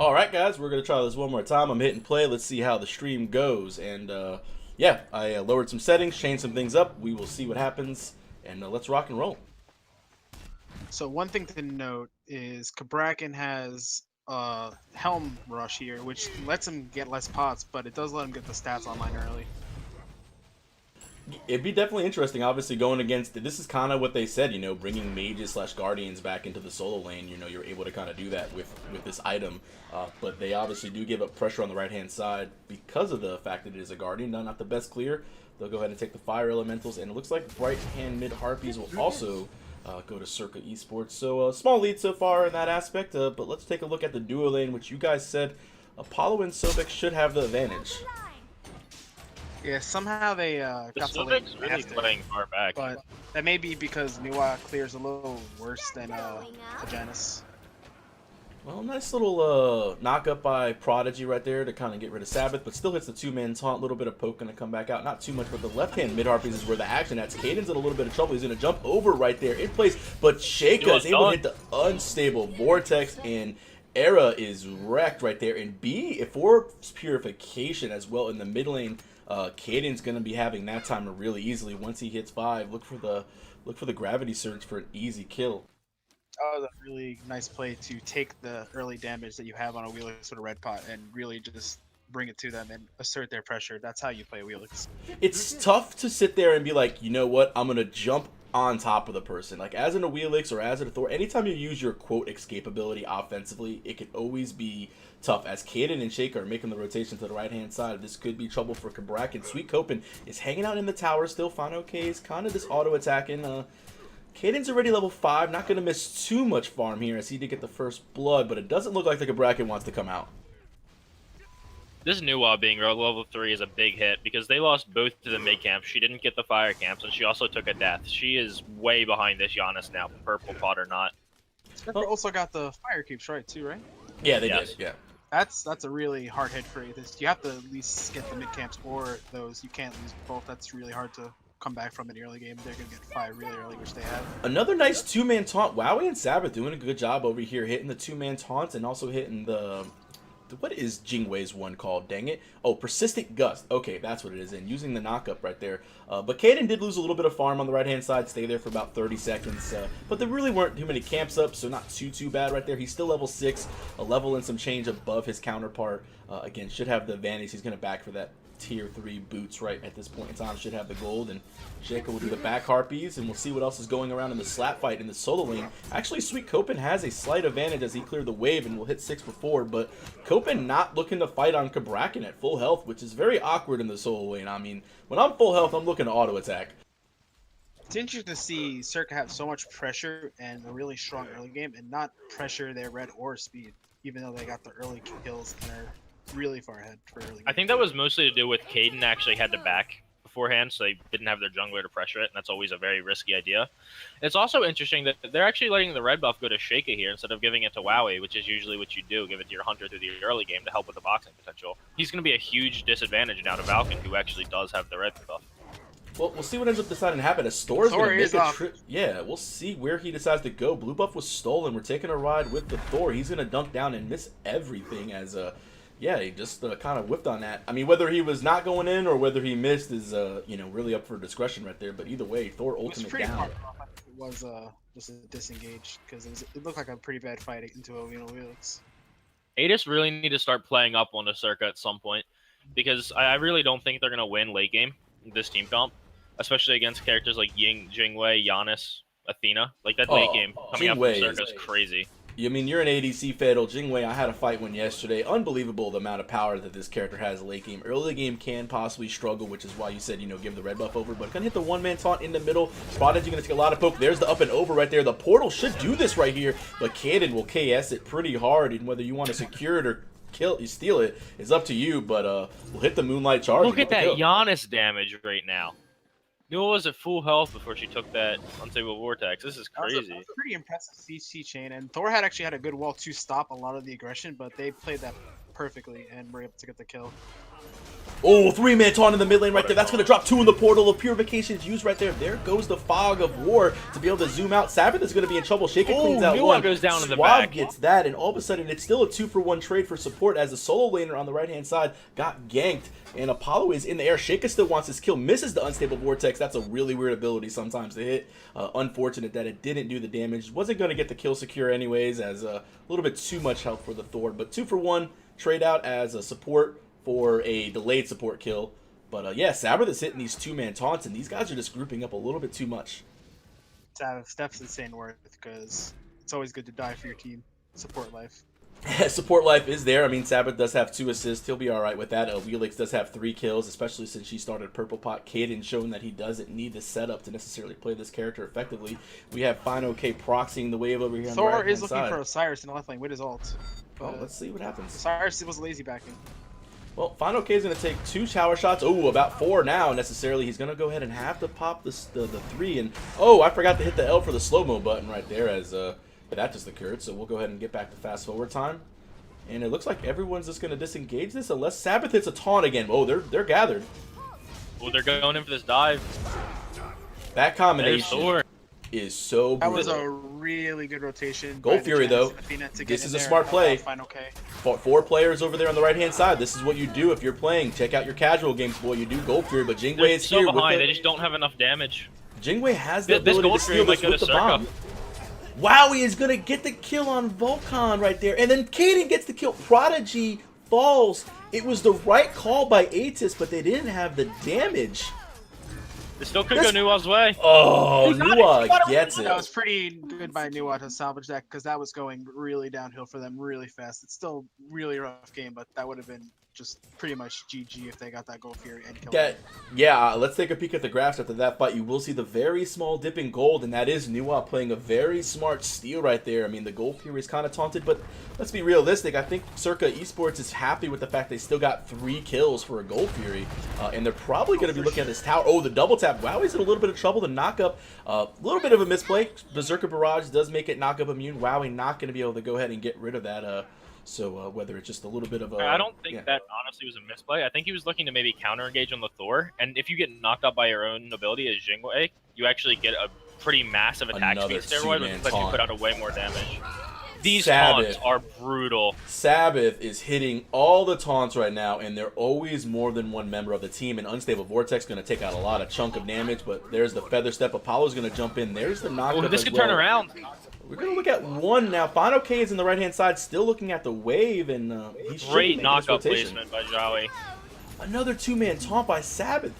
All right, guys, we're gonna try this one more time. I'm hitting play. Let's see how the stream goes. And yeah, I lowered some settings, changed some things up. We will see what happens, and let's rock and roll. So one thing to note is Cabrakan has Helm Rush here, which lets him get less pots, but it does let him get the stats online early. It'd be definitely interesting. Obviously, going against this is kind of what they said. Bringing mages slash guardians back into the solo lane. You're able to kind of do that with this item. But they obviously do give up pressure on the right hand side because of the fact that it is a guardian. Not the best clear. They'll go ahead and take the fire elementals, and it looks like right hand mid harpies will also go to Circa eSports. So a small lead so far in that aspect. But let's take a look at the duo lane, which you guys said Apollo and Sobek should have the advantage. Yeah, somehow they The got the lane Slovak's really faster, playing far back. but that may be because Nuwa clears a little worse than Janus. Well, nice little knock up by Prodigy right there to kind of get rid of Sabbath, but still hits the two-man taunt. A little bit of poke going to come back out. Not too much, but the left-hand mid-harpies is where the action at. Caden's in a little bit of trouble. He's going to jump over right there in place, but Sheikah is able to hit the unstable Vortex, and Era is wrecked right there. And B, for Purification as well in the mid lane, Caden's going to be having that timer really easily. Once he hits 5, look for the gravity surge for an easy kill. That was a really nice play to take the early damage that you have on a Wheelix with a red pot and really just bring it to them and assert their pressure. That's how you play Wheelix. It's tough to sit there and be like, you know what, I'm going to jump on top of the person. Like, as in a Wheelix or as in a Thor, anytime you use your, quote, escapability offensively, it can always be tough. As Caden and Sheikah are making the rotation to the right-hand side, this could be trouble for Cabrak. Sweet Copen is hanging out in the tower still. Fine, okay, is kind of just auto-attacking. Caden's already level 5, not going to miss too much farm here as he did get the first blood, but it doesn't look like the Cabrak wants to come out. This Nuwa being level 3 is a big hit because they lost both to the mid camps. She didn't get the fire camps, and she also took a death. She is way behind this Giannis now, purple pot or not. Circa also got the fire keeps right too, right? Yeah, they did, yeah. That's a really hard hit for Aetas. You have to at least get the mid camps or those. You can't lose both. That's really hard to come back from in the early game. They're gonna get fire really early, which they have. Another nice two-man taunt. Wowie and Sabbath doing a good job over here, hitting the two-man taunts and also hitting the... What is Jingwei's one called? Dang it. Oh, Persistent Gust. Okay, that's what it is. And using the knock-up right there. But Caden did lose a little bit of farm on the right-hand side. Stay there for about 30 seconds. But there really weren't too many camps up, so not too bad right there. He's still level 6. A level and some change above his counterpart. Again, should have the advantage. He's going to back for that tier 3 boots right at this point in time. Should have the gold, and Sheikah will do the back harpies, and we'll see what else is going around in the slap fight in the solo lane. Actually, Sweet Copen has a slight advantage as he cleared the wave and will hit 6 for 4, but Copen not looking to fight on Cabrakan at full health, which is very awkward in the solo lane. I mean, when I'm full health, I'm looking to auto attack. It's interesting to see Circa have so much pressure and a really strong early game and not pressure their red or speed, even though they got the early kills and are really far ahead for early game. I think that was mostly to do with Caden actually had to back beforehand, so they didn't have their jungler to pressure it, and that's always a very risky idea. It's also interesting that they're actually letting the red buff go to Sheikah here instead of giving it to Wowie, which is usually what you do, give it to your hunter through the early game to help with the boxing potential. He's going to be a huge disadvantage now to Valken, who actually does have the red buff. Well, we'll see what ends up deciding to happen. As Thor is going to make a trip. Yeah, we'll see where he decides to go. Blue buff was stolen. We're taking a ride with the Thor. He's going to dunk down and miss everything as yeah, he just kind of whiffed on that. I mean, whether he was not going in or whether he missed is, you know, really up for discretion right there. But either way, Thor ultimate down. It was just a disengage because it looked like a pretty bad fight into a Wheelix. Aetas really need to start playing up on the Circa at some point because I really don't think they're going to win late game this team comp, especially against characters like Ying, Jingwei, Giannis, Athena. Like that late game coming up from Circa is crazy. I mean, you're an ADC Fatal. Jingwei, I had a fight one yesterday. Unbelievable the amount of power that this character has late game. Early game can possibly struggle, which is why you said, you know, give the red buff over. But gonna hit the one-man taunt in the middle. Prodigy gonna take a lot of poke. There's the up and over right there. The portal should do this right here, but Caden will KS it pretty hard. And whether you want to secure it or steal it is up to you. But we'll hit the Moonlight Charge. Look at that Giannis damage right now. Nuwa was at full health before she took that unstable vortex. This is crazy. That was a pretty impressive CC chain, and Thor had actually had a good wall to stop a lot of the aggression, but they played that perfectly and were able to get the kill. Oh, three-man taunt in the mid lane right there. That's going to drop 2 in the portal. Of Purification is used right there. There goes the Fog of War to be able to zoom out. Sabbath is going to be in trouble. Shaker cleans out one. Goes down in the Suave back. gets that, and all of a sudden it's still a 2-for-1 trade for support as the solo laner on the right-hand side got ganked, and Apollo is in the air. Shaker still wants his kill, misses the Unstable Vortex. That's a really weird ability sometimes to hit. Unfortunate that it didn't do the damage. Wasn't going to get the kill secure anyways, as a little bit too much health for the Thor, but 2-for-1 trade out as a support for a delayed support kill. But yeah, Sabbath is hitting these 2-man taunts, and these guys are just grouping up a little bit too much. Steph's insane worth because it's always good to die for your team. Support life. Support life is there. I mean, Sabbath does have 2 assists. He'll be all right with that. Wheelix does have 3 kills, especially since she started Purple Pot. Caden showing that he doesn't need the setup to necessarily play this character effectively. We have Fino K proxying the wave over here on the right-hand Thor is looking side. for Osiris in the left lane with his ult. Well, let's see what happens. Osiris was lazy backing. Well, Final K is going to take 2 shower shots. Oh, about 4 now necessarily. He's going to go ahead and have to pop the 3. And oh, I forgot to hit the L for the slow-mo button right there as that just occurred. So we'll go ahead and get back to fast forward time. And it looks like everyone's just going to disengage this unless Sabbath hits a taunt again. Oh, they're gathered. Oh, they're going in for this dive. That combination is so brutal. That was a really good rotation. Gold Fury, though. This is a smart play. Final K. 4 players over there on the right-hand side. This is what you do if you're playing. Check out your casual games, boy. You do Gold Fury, but Jingwei is so here. behind. They just don't have enough damage. Jingwei has the ability to steal this with the Circa. bomb. Wowie is going to get the kill on Vulcan right there. And then Caden gets the kill. Prodigy falls. It was the right call by Aetas, but they didn't have the damage. They still could go Nua's way. Oh, Nua gets it. That was pretty good by Nuwa to salvage that because that was going really downhill for them really fast. It's still really rough game, but that would have been just pretty much GG if they got that Gold Fury and killed Yeah, let's take a peek at the graphs after that fight. You will see the very small dip in gold, and that is Nuwa playing a very smart steal right there. I mean, the Gold Fury is kind of taunted, but let's be realistic. I think Circa eSports is happy with the fact they still got 3 kills for a Gold Fury, and they're probably going to be looking at this tower. Oh, the double tap. Wowie's in a little bit of trouble. The knock-up, a little bit of a misplay. Berserker Barrage does make it knock-up immune. Wowie not going to be able to go ahead and get rid of that. So whether it's just a little bit of a... I don't think that honestly was a misplay. I think he was looking to maybe counter-engage on the Thor, and if you get knocked out by your own ability as Jingwei, you actually get a pretty massive attack speed steroid, which lets you put out way more damage. These taunts are brutal. Sabbath is hitting all the taunts right now, and they're always more than one member of the team. And Unstable Vortex going to take out a lot of chunk of damage, but there's the Feather Step. Apollo's going to jump in. There's the knockup. Oh, this could turn around. We're going to look at 1 now. Final K is in the right-hand side, still looking at the wave, and he's great knockup placement by Jowie. Another 2-man taunt by Sabbath.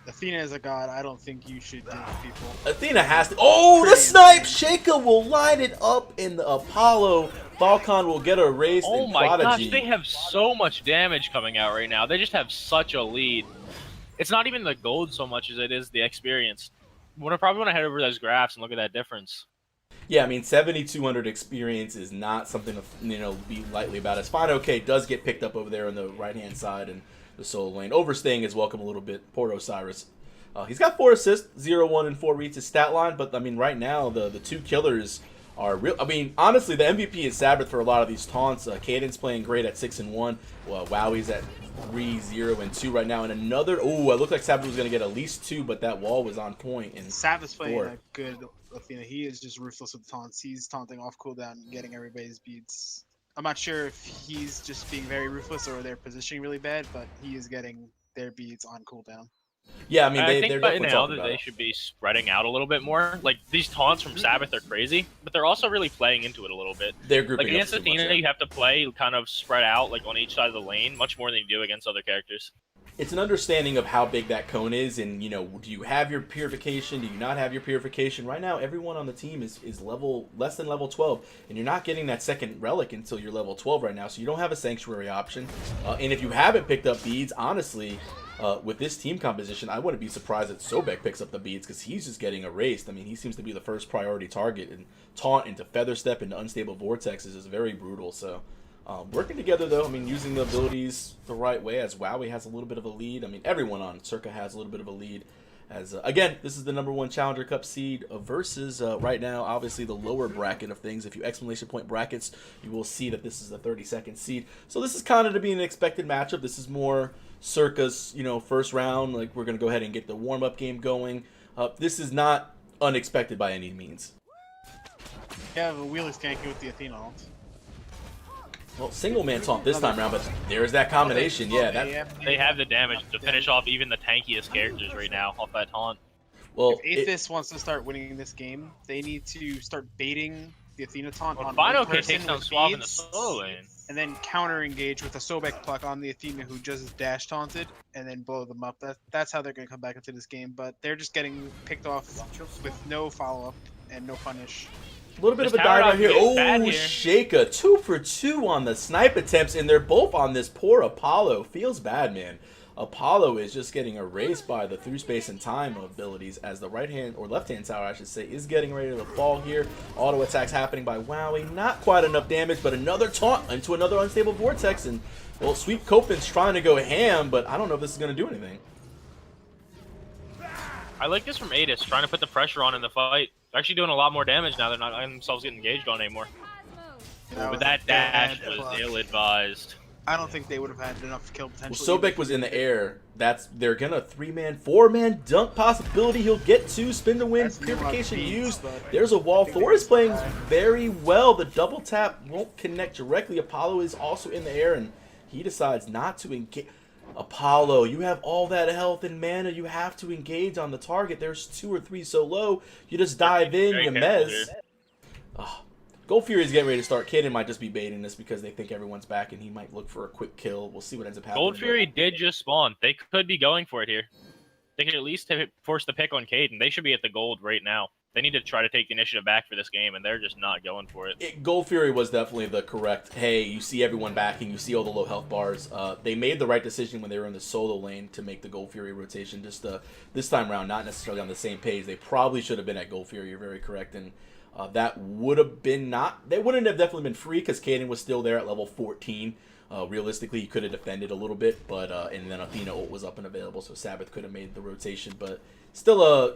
Athena is a god. I don't think you should do people. Athena has to. Oh, the snipe! Shaker will line it up in the Apollo. Falcon will get erased. Oh in my Prodigy. gosh, they have so much damage coming out right now. They just have such a lead. It's not even the gold so much as it is the experience. I probably want to head over those graphs and look at that difference. Yeah, I mean, 7,200 experience is not something to be lightly about. As Fine OK does get picked up over there on the right-hand side and the solo lane. Overstaying is welcome a little bit. Poor Osiris. He's got 4 assists, 0, 1, and 4 reads his stat line, but I mean, right now the 2 killers are real. I mean, honestly, the MVP is Sabbath for a lot of these taunts. Caden's playing great at 6 and 1. Well, Wowie's at 3, 0, and 2 right now. And another, oh, it looked like Sabbath was going to get at least 2, but that wall was on point. And Sabbath's playing a good Athena. He is just ruthless with taunts. He's taunting off cooldown and getting everybody's beats. I'm not sure if he's just being very ruthless or they're positioning really bad, but he is getting their beats on cooldown. Yeah, I mean, I think they're by definitely now talking that about they it. should be spreading out a little bit more. Like, these taunts from Sabbath are crazy, but they're also really playing into it a little bit. They're grouping like against up too Athena, much, yeah. you have to play kind of spread out, like on each side of the lane, much more than you do against other characters. It's an understanding of how big that cone is, and do you have your purification? Do you not have your purification? Right now, everyone on the team is less than level 12, and you're not getting that second relic until you're level 12 right now. So you don't have a sanctuary option, and if you haven't picked up beads, honestly, with this team composition, I wouldn't be surprised that Sobek picks up the beads because he's just getting erased. I mean, he seems to be the first priority target, and taunt into Feather Step into Unstable Vortex is just very brutal. So. Working together, though, I mean, using the abilities the right way, as Wowie has a little bit of a lead. I mean, everyone on Circa has a little bit of a lead, As again, this is the #1 Challenger Cup seed versus right now, obviously the lower bracket of things. If you exclamation point brackets, you will see that this is the 32nd seed. So this is kind of to be an expected matchup. This is more Circa's, first round. Like, we're gonna go ahead and get the warm-up game going. This is not unexpected by any means. Yeah, the wheelie skanky with the Athena ult. Well, single man taunt this time around, but there's that combination. Yeah, that. They have the damage to finish off even the tankiest characters right now off that taunt. Well, if Aetas wants to start winning this game, they need to start baiting the Athena taunt on Final one K person takes down with Suave in the beads, solo lane. and then counter engage with a Sobek pluck on the Athena who just dash taunted, and then blow them up. That's how they're going to come back into this game. But they're just getting picked off with no follow up and no punish. A little bit of a dive right here. Oh, Circa 2 for 2 on the snipe attempts, and they're both on this poor Apollo. Feels bad, man. Apollo is just getting erased by the through space and time abilities as the right hand, or left hand tower I should say, is getting ready to fall here. Auto attacks happening by Wowie. Not quite enough damage, but another taunt into another unstable vortex. And, well, Sweet Copen's trying to go ham, but I don't know if this is going to do anything. I like this from Aetas, trying to put the pressure on in the fight. They're actually doing a lot more damage now. They're not letting themselves get engaged on anymore. But that dash was ill-advised. I don't think they would have had enough kill potential. Well, Sobek was in the air. They're gonna 3-man, 4-man dunk possibility. He'll get 2, spin to win, purification used. There's a wall. Thor is playing very well. The double tap won't connect directly. Apollo is also in the air, and he decides not to engage. Apollo, you have all that health and mana. You have to engage on the target. There's 2 or 3 so low. You just dive in, you mez. Gold Fury's getting ready to start. Kaden might just be baiting this because they think everyone's back and he might look for a quick kill. We'll see what ends up happening. Gold Fury did just spawn. They could be going for it here. They could at least force the pick on Kaden. They should be at the gold right now. They need to try to take the initiative back for this game, and they're just not going for it. Gold Fury was definitely the correct, hey, you see everyone backing, you see all the low health bars. They made the right decision when they were in the solo lane to make the Gold Fury rotation. Just this time around, not necessarily on the same page. They probably should have been at Gold Fury, you're very correct. And that would have been they wouldn't have definitely been free because Kaden was still there at level 14. Realistically, he could have defended a little bit, but and then Athena ult was up and available, so Sabbath could have made the rotation. But still,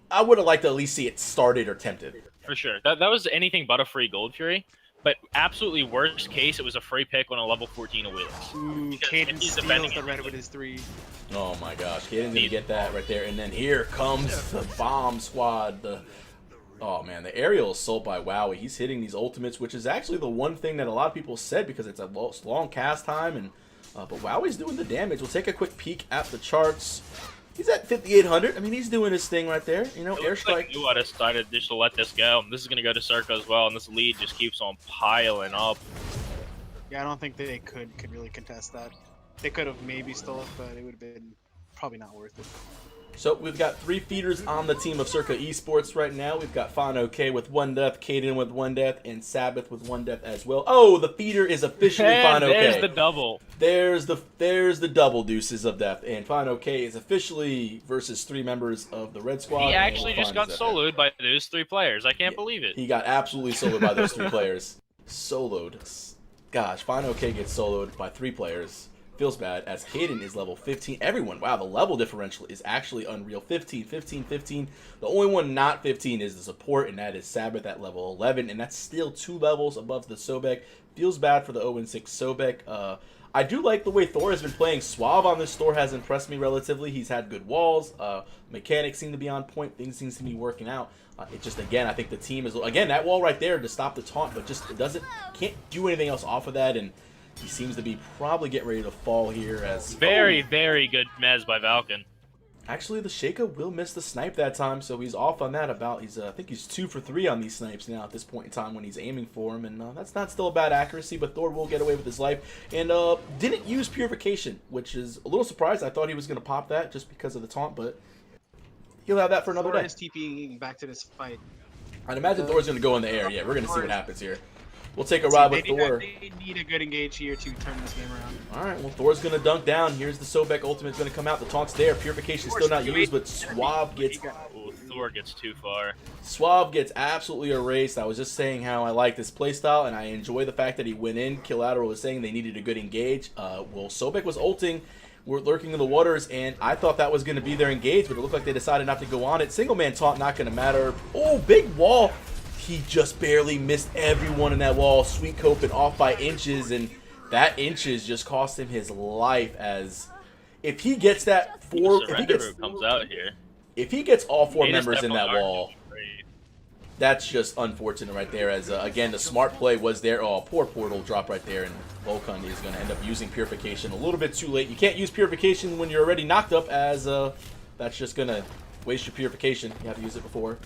I would have liked to at least see it started or attempted. For sure. That was anything but a free Gold Fury. But absolutely worst case, it was a free pick on a level 14 of Wheels. Ooh, Caden steals the red with his 3. Oh my gosh, Caden's gonna get that right there. And then here comes the bomb squad. Oh man, the aerial assault by Wowie. He's hitting these ultimates, which is actually the one thing that a lot of people said because it's a long cast time. And but Wowie's doing the damage. We'll take a quick peek at the charts. He's at 5,800. I mean, he's doing his thing right there. Airstrike. Like Nuwa decided just to let this go. This is going to go to Circa as well, and this lead just keeps on piling up. Yeah, I don't think they could really contest that. They could have maybe stole it, but it would have been probably not worth it. So we've got 3 feeders on the team of Circa eSports right now. We've got Fano K with 1 death, Kaden with 1 death, and Sabbath with 1 death as well. Oh, the feeder is officially Fano K. There's the double. There's the double deuces of death, and Fano K is officially versus 3 members of the Red Squad. He actually just got soloed by those 3 players. I can't believe it. He got absolutely soloed by those 3 players. Soloed. Gosh, Fano K gets soloed by 3 players. Feels bad as Kaden is level 15. Everyone, wow, the level differential is actually unreal. 15, 15, 15. The only one not 15 is the support, and that is Sabbath at level 11, and that's still 2 levels above the Sobek. Feels bad for the 0-6 Sobek. I do like the way Thor has been playing. Suave on this Thor has impressed me relatively. He's had good walls. Mechanics seem to be on point. Things seem to be working out. It just, again, I think the team is, again, that wall right there to stop the taunt, but just can't do anything else off of that, and he seems to be probably getting ready to fall here as... Very good mez by Valken. Actually, the Circa will miss the snipe that time, so he's off on that about... I think he's 2 for 3 on these snipes now at this point in time when he's aiming for him, and that's not still a bad accuracy, but Thor will get away with his life. And didn't use Purification, which is a little surprised. I thought he was going to pop that just because of the taunt, but he'll have that for another Thor day. is TPing back to this fight. I'd imagine Thor's going to go in the air. Yeah, we're going to see what happens here. We'll take a ride with Thor. They need a good engage here to turn this game around. Alright, well, Thor's going to dunk down. Here's the Sobek ultimate's going to come out. The taunt's there. Purification's still not used, but Suave gets... Ooh, Thor gets too far. Suave gets absolutely erased. I was just saying how I like this playstyle, and I enjoy the fact that he went in. Killateral was saying they needed a good engage. Well, Sobek was ulting. were lurking in the waters, and I thought that was going to be their engage, but it looked like they decided not to go on it. Single man taunt, not going to matter. Oh, big wall. He just barely missed everyone in that wall. Sweet Copen off by inches, and that inches just cost him his life. As if he gets that if he gets all 4 members in that wall, that's just unfortunate right there. As again, the smart play was there. Oh, poor portal drop right there, and Volkan is going to end up using Purification a little bit too late. You can't use Purification when you're already knocked up, as that's just going to waste your Purification. You have to use it before.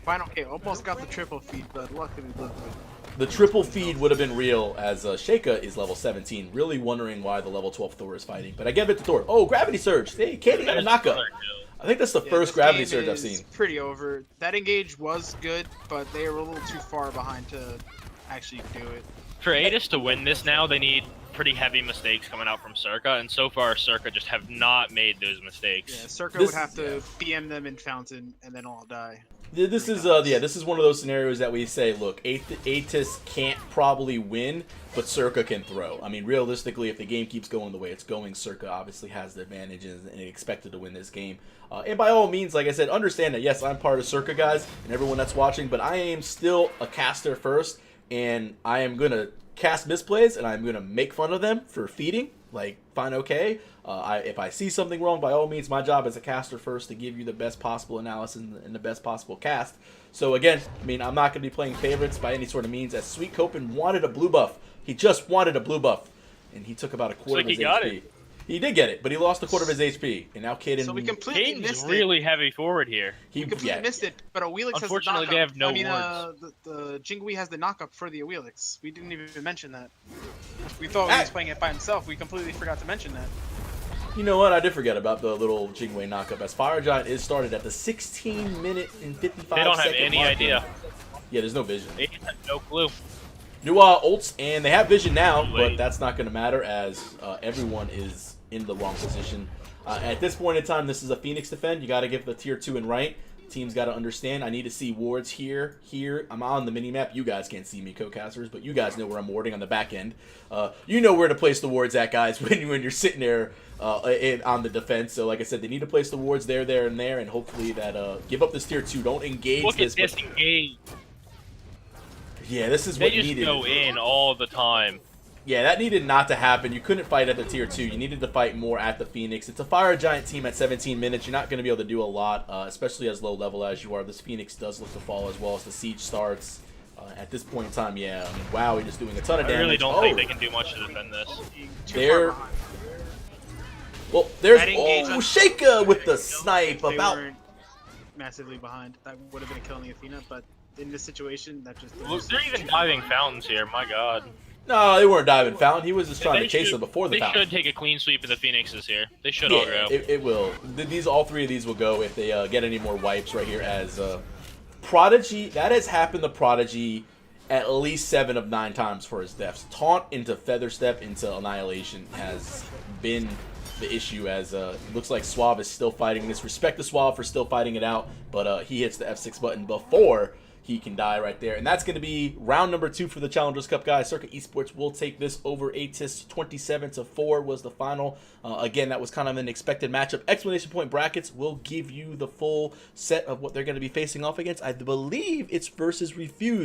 Final K almost got the triple feed, but luckily the triple feed would have been real, as Sheikah is level 17. Really wondering why the level 12 Thor is fighting. But I give it to Thor. Oh, Gravity Surge. Hey, Katie got a knockup. I think that's the first Gravity Surge I've seen. Pretty over. That engage was good, but they were a little too far behind to actually do it. For Aetas to win this now, they need pretty heavy mistakes coming out from Circa, and so far Circa just have not made those mistakes. Yeah, Circa would have to BM them in Fountain and then all die. This is this is one of those scenarios that we say, look, Aetas can't probably win, but Circa can throw. I mean, realistically, if the game keeps going the way it's going, Circa obviously has the advantage and expected to win this game. And by all means, like I said, understand that yes, I'm part of Circa, guys, and everyone that's watching, but I am still a caster first, and I am gonna cast misplays, and I'm gonna make fun of them for feeding. Like, fine, okay. If I see something wrong, by all means, my job as a caster first to give you the best possible analysis and the best possible cast. So again, I mean, I'm not going to be playing favorites by any sort of means, as Sweet Copen wanted a blue buff. He just wanted a blue buff, and he took about a quarter of his HP. He did get it, but he lost a quarter of his HP, and now Kaden... So we completely missed it. Really heavy forward here. He completely missed it, but Awilix has the Unfortunately, they have no wards. The Jingui has the knockup for the Awilix. We didn't even mention that. We thought he was playing it by himself. We completely forgot to mention that. You know what? I did forget about the little Jingwei knockup, as Fire Giant is started at the 16-minute and 55 second mark. They don't have any idea. Yeah, there's no vision. They have no clue. New ults, and they have vision now, but that's not going to matter, as everyone is in the wrong position. At this point in time, this is a Phoenix defend. You got to give the tier 2 and right. Team's got to understand, I need to see wards here, here. I'm on the mini-map. You guys can't see me, co-casters, but you guys know where I'm warding on the back end. You know where to place the wards at, guys, when you're sitting there on the defense. So, like I said, they need to place the wards there, there, and there, and hopefully that give up this tier 2. Don't engage Look this. At this engage. Yeah, this is what needed. They just go in all the time. Yeah, that needed not to happen. You couldn't fight at the tier 2. You needed to fight more at the Phoenix. It's a Fire Giant team at 17 minutes. You're not going to be able to do a lot, especially as low level as you are. This Phoenix does look to fall as well as the siege starts. At this point in time, yeah, I mean, wow, he's just doing a ton of damage. I really don't think they can do much to defend this. Well, there's Sheikah with the snipe. They weren't massively behind. That would have been a kill on the Athena, but in this situation, that just... Look, they're even diving fountains here, my god. No, they weren't diving fountain. He was just trying to chase them before the fountain. They should take a clean sweep of the Phoenixes here. They should all go. It will. All 3 of these will go if they get any more wipes right here. As Prodigy, that has happened to Prodigy at least 7 of 9 times for his deaths. Taunt into Feather Step into Annihilation has been the issue, as it looks like Suave is still fighting this. Respect to Suave for still fighting it out, but he hits the F6 button before he can die right there. And that's going to be round number 2 for the Challengers Cup, guys. Circa eSports will take this over Aetas. 27-4 was the final. Again, that was kind of an expected matchup. Explanation point brackets will give you the full set of what they're going to be facing off against. I believe it's versus Refuse.